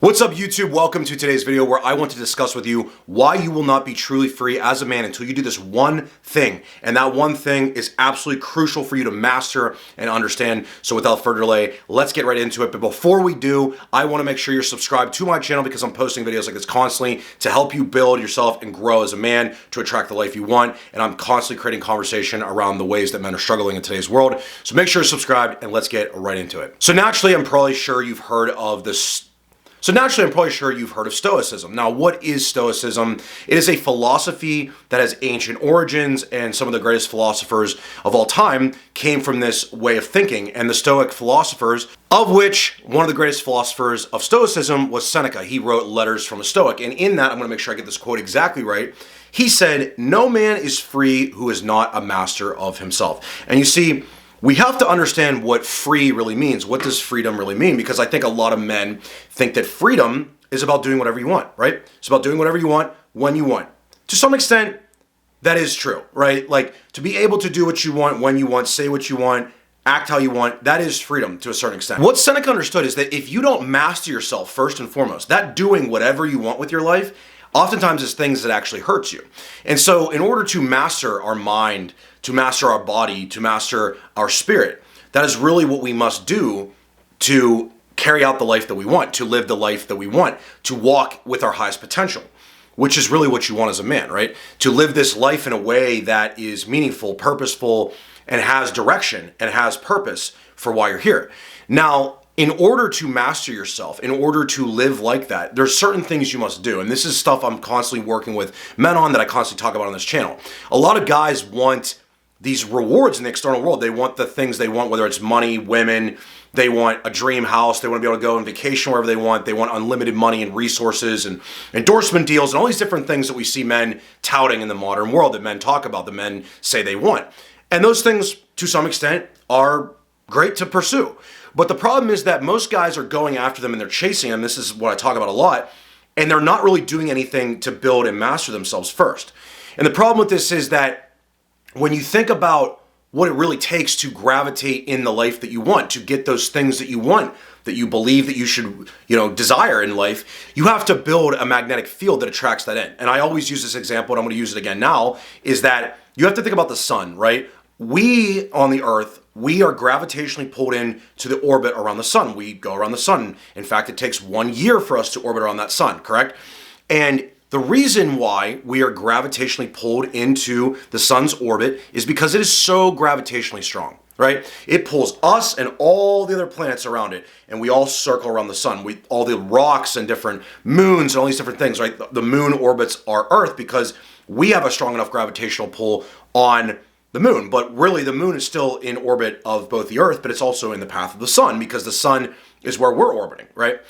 What's up, YouTube? Welcome to today's video where I want to discuss with you why you will not be truly free as a man until you do this one thing. And that one thing is absolutely crucial for you to master and understand. So without further delay, let's get right into it. But before we do, I want to make sure you're subscribed to my channel because I'm posting videos like this constantly to help you build yourself and grow as a man to attract the life you want. And I'm constantly creating conversation around the ways that men are struggling in today's world. So make sure you're subscribed and let's get right into it. So naturally, I'm probably sure you've heard of Stoicism. Now, what is Stoicism? It is a philosophy that has ancient origins, and some of the greatest philosophers of all time came from this way of thinking. And the Stoic philosophers, of which one of the greatest philosophers of Stoicism was Seneca. He wrote Letters from a Stoic. And in that, I'm going to make sure I get this quote exactly right. He said, "No man is free who is not a master of himself." And you see, we have to understand what free really means. What does freedom really mean? Because I think a lot of men think that freedom is about doing whatever you want, right? It's about doing whatever you want when you want. To some extent, that is true, right? Like, to be able to do what you want, when you want, say what you want, act how you want, that is freedom to a certain extent. What Seneca understood is that if you don't master yourself first and foremost, that doing whatever you want with your life, oftentimes is things that actually hurts you. And so in order to master our mind, to master our body, to master our spirit, that is really what we must do to carry out the life that we want, to live the life that we want, to walk with our highest potential, which is really what you want as a man, right? To live this life in a way that is meaningful, purposeful, and has direction and has purpose for why you're here. Now, in order to master yourself, in order to live like that, there's certain things you must do. And this is stuff I'm constantly working with men on, that I constantly talk about on this channel. A lot of guys want these rewards in the external world. They want the things they want, whether it's money, women, they want a dream house, they want to be able to go on vacation wherever they want unlimited money and resources and endorsement deals and all these different things that we see men touting in the modern world, that men talk about, that men say they want. And those things, to some extent, are great to pursue. But the problem is that most guys are going after them and they're chasing them. This is what I talk about a lot. And they're not really doing anything to build and master themselves first. And the problem with this is that when you think about what it really takes to gravitate in the life that you want, to get those things that you want, that you believe that you should, desire in life, you have to build a magnetic field that attracts that in. And I always use this example, and I'm going to use it again now, is that you have to think about the sun, right? We on the earth, we are gravitationally pulled in to the orbit around the sun. We go around the sun. In fact, it takes 1 year for us to orbit around that sun, correct? And the reason why we are gravitationally pulled into the sun's orbit is because it is so gravitationally strong, right? It pulls us and all the other planets around it, and we all circle around the sun. All the rocks and different moons and all these different things, right? The moon orbits our Earth because we have a strong enough gravitational pull on the moon. But really, the moon is still in orbit of both the Earth, but it's also in the path of the sun because the sun is where we're orbiting, right?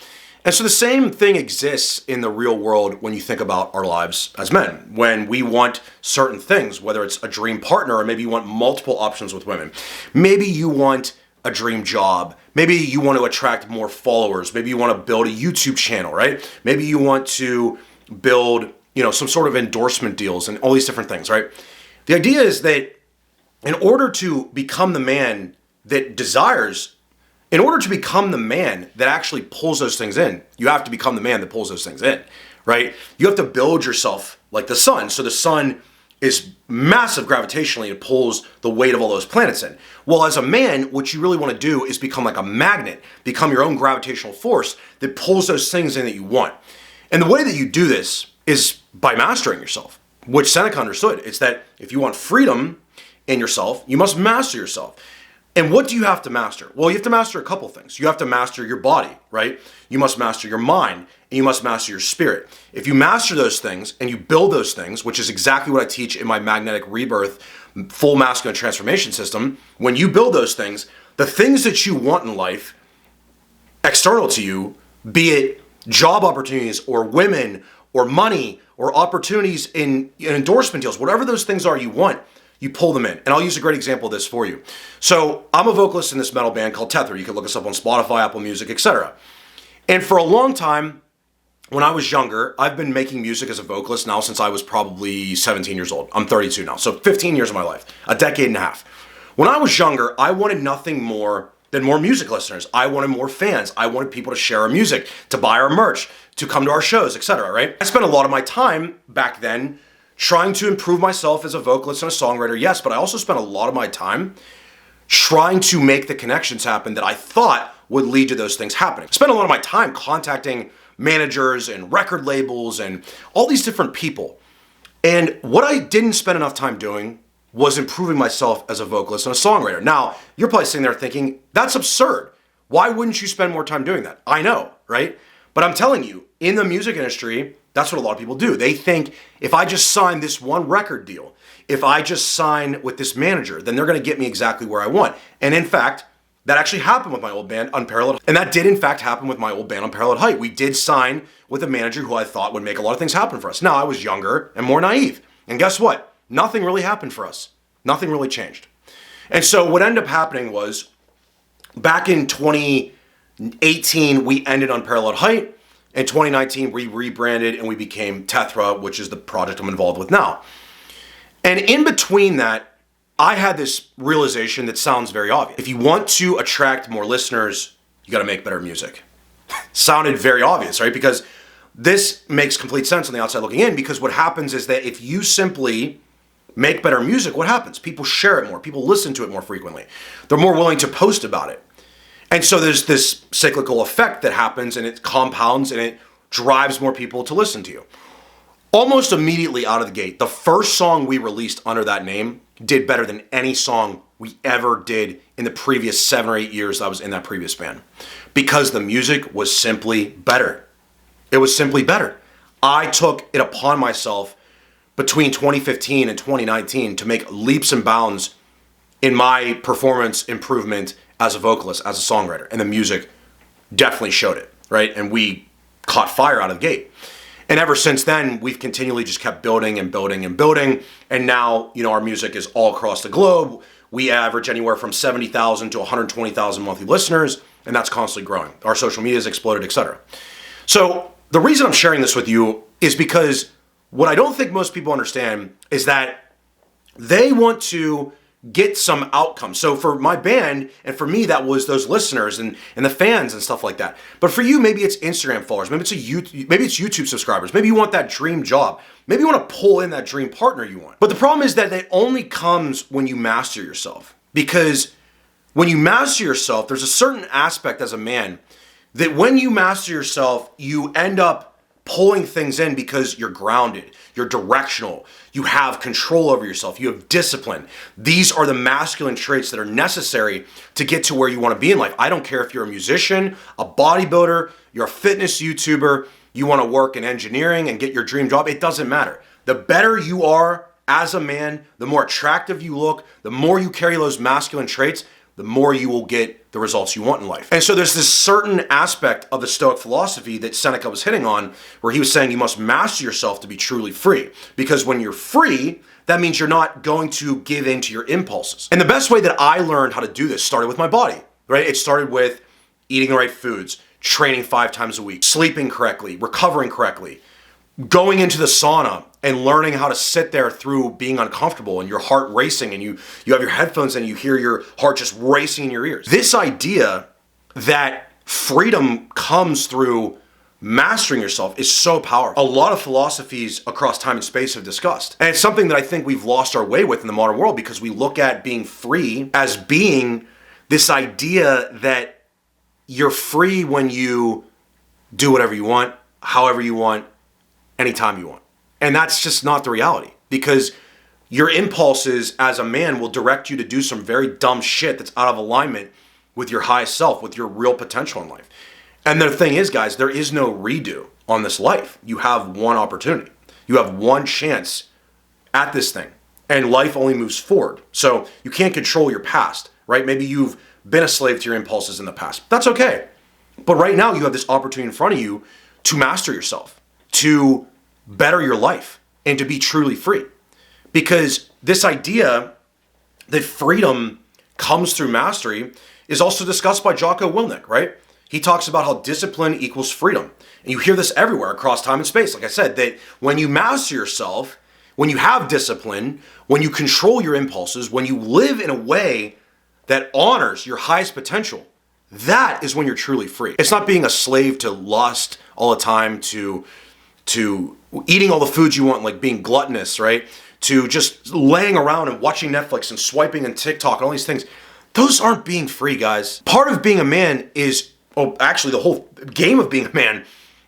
And so the same thing exists in the real world when you think about our lives as men. When we want certain things, whether it's a dream partner, or maybe you want multiple options with women. Maybe you want a dream job. Maybe you want to attract more followers. Maybe you want to build a YouTube channel, right? Maybe you want to build, some sort of endorsement deals and all these different things, right? The idea is that in order to become the man that desires, in order to become the man that actually pulls those things in, you have to become the man that pulls those things in, right? You have to build yourself like the sun. So the sun is massive gravitationally. It pulls the weight of all those planets in. Well, as a man, what you really want to do is become like a magnet, become your own gravitational force that pulls those things in that you want. And the way that you do this is by mastering yourself, which Seneca understood. It's that if you want freedom in yourself, you must master yourself. And what do you have to master? Well, you have to master a couple things. You have to master your body, right? You must master your mind, and you must master your spirit. If you master those things and you build those things, which is exactly what I teach in my magnetic rebirth, full masculine transformation system, when you build those things, the things that you want in life, external to you, be it job opportunities or women or money or opportunities in endorsement deals, whatever those things are you want, you pull them in. And I'll use a great example of this for you. So I'm a vocalist in this metal band called Tether. You can look us up on Spotify, Apple Music, etc. And for a long time, when I was younger, I've been making music as a vocalist now since I was probably 17 years old. I'm 32 now, so 15 years of my life, a decade and a half. When I was younger, I wanted nothing more than more music listeners. I wanted more fans. I wanted people to share our music, to buy our merch, to come to our shows, etc., right? I spent a lot of my time back then trying to improve myself as a vocalist and a songwriter, yes, but I also spent a lot of my time trying to make the connections happen that I thought would lead to those things happening. I spent a lot of my time contacting managers and record labels and all these different people. And what I didn't spend enough time doing was improving myself as a vocalist and a songwriter. Now, you're probably sitting there thinking, that's absurd. Why wouldn't you spend more time doing that? I know, right? But I'm telling you, in the music industry, that's what a lot of people do. They think, if I just sign this one record deal, if I just sign with this manager, then they're gonna get me exactly where I want. And in fact, that actually happened with my old band, Unparalleled. And that did in fact happen with my old band, Unparalleled Height. We did sign with a manager who I thought would make a lot of things happen for us. Now, I was younger and more naive. And guess what? Nothing really happened for us. Nothing really changed. And so what ended up happening was, back in 2018, we ended Unparalleled Height. In 2019, we rebranded and we became Tethra, which is the project I'm involved with now. And in between that, I had this realization that sounds very obvious. If you want to attract more listeners, you gotta make better music. Sounded very obvious, right? Because this makes complete sense on the outside looking in, because what happens is that if you simply make better music, what happens? People share it more, people listen to it more frequently. They're more willing to post about it. And so there's this cyclical effect that happens, and it compounds and it drives more people to listen to you. Almost immediately out of the gate, the first song we released under that name did better than any song we ever did in the previous 7 or 8 years I was in that previous band. Because the music was simply better. It was simply better. I took it upon myself between 2015 and 2019 to make leaps and bounds in my performance improvement as a vocalist, as a songwriter, and the music definitely showed it, right? And we caught fire out of the gate. And ever since then, we've continually just kept building and building and building. And now, our music is all across the globe. We average anywhere from 70,000 to 120,000 monthly listeners, and that's constantly growing. Our social media has exploded, etc. So the reason I'm sharing this with you is because what I don't think most people understand is that they want to get some outcome. So for my band and for me, that was those listeners and the fans and stuff like that. But for you, maybe it's Instagram followers, maybe it's YouTube subscribers, maybe you want that dream job, maybe you want to pull in that dream partner you want. But the problem is that it only comes when you master yourself. Because when you master yourself, there's a certain aspect as a man that when you master yourself, you end up pulling things in because you're grounded, you're directional, you have control over yourself, you have discipline. These are the masculine traits that are necessary to get to where you want to be in life. I don't care if you're a musician, a bodybuilder, you're a fitness YouTuber, you want to work in engineering and get your dream job, it doesn't matter. The better you are as a man, the more attractive you look, the more you carry those masculine traits, the more you will get the results you want in life. And so there's this certain aspect of the Stoic philosophy that Seneca was hitting on, where he was saying you must master yourself to be truly free. Because when you're free, that means you're not going to give in to your impulses. And the best way that I learned how to do this started with my body, right? It started with eating the right foods, training 5 times a week, sleeping correctly, recovering correctly, going into the sauna and learning how to sit there through being uncomfortable and your heart racing, and you have your headphones and you hear your heart just racing in your ears. This idea that freedom comes through mastering yourself is so powerful. A lot of philosophies across time and space have discussed. And it's something that I think we've lost our way with in the modern world, because we look at being free as being this idea that you're free when you do whatever you want, however you want, anytime you want. And that's just not the reality, because your impulses as a man will direct you to do some very dumb shit that's out of alignment with your highest self, with your real potential in life. And the thing is, guys, there is no redo on this life. You have one opportunity. You have one chance at this thing, and life only moves forward. So you can't control your past, right? Maybe you've been a slave to your impulses in the past. That's okay. But right now you have this opportunity in front of you to master yourself, to better your life, and to be truly free. Because this idea that freedom comes through mastery is also discussed by Jocko Willink, right? He talks about how discipline equals freedom. And you hear this everywhere across time and space. Like I said, that when you master yourself, when you have discipline, when you control your impulses, when you live in a way that honors your highest potential, that is when you're truly free. It's not being a slave to lust all the time, to eating all the foods you want, like being gluttonous, right? To just laying around and watching Netflix and swiping and TikTok and all these things. Those aren't being free, guys. Part of being a man is, well, actually the whole game of being a man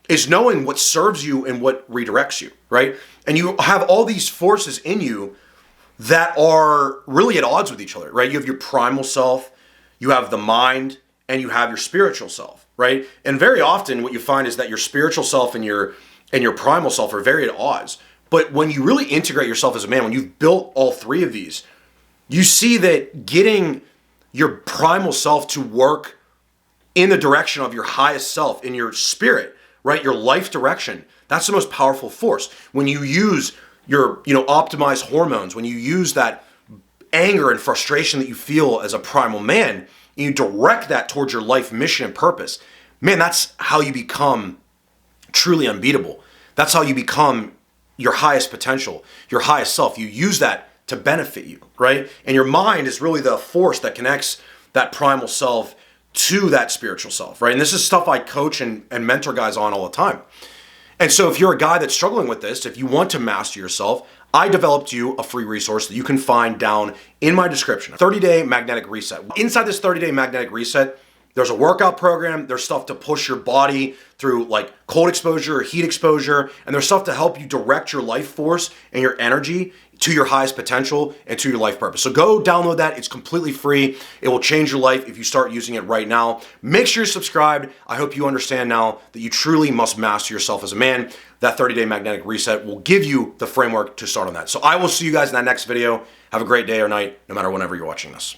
is knowing what serves you and what redirects you, right? And you have all these forces in you that are really at odds with each other, right? You have your primal self, you have the mind, and you have your spiritual self, right? And very often what you find is that your spiritual self and your primal self are very at odds. But when you really integrate yourself as a man, when you've built all three of these, you see that getting your primal self to work in the direction of your highest self, in your spirit, right? Your life direction, that's the most powerful force. When you use your, optimized hormones, when you use that anger and frustration that you feel as a primal man, and you direct that towards your life mission and purpose, man, that's how you become truly unbeatable. That's how you become your highest potential, your highest self. You use that to benefit you, right? And your mind is really the force that connects that primal self to that spiritual self, right? And this is stuff I coach and mentor guys on all the time. And so if you're a guy that's struggling with this, if you want to master yourself, I developed you a free resource that you can find down in my description, 30-day magnetic reset. Inside this 30-day magnetic reset, there's a workout program, there's stuff to push your body through like cold exposure or heat exposure, and there's stuff to help you direct your life force and your energy to your highest potential and to your life purpose. So go download that. It's completely free. It will change your life if you start using it right now. Make sure you're subscribed. I hope you understand now that you truly must master yourself as a man. That 30-day magnetic reset will give you the framework to start on that. So I will see you guys in that next video. Have a great day or night, no matter whenever you're watching this.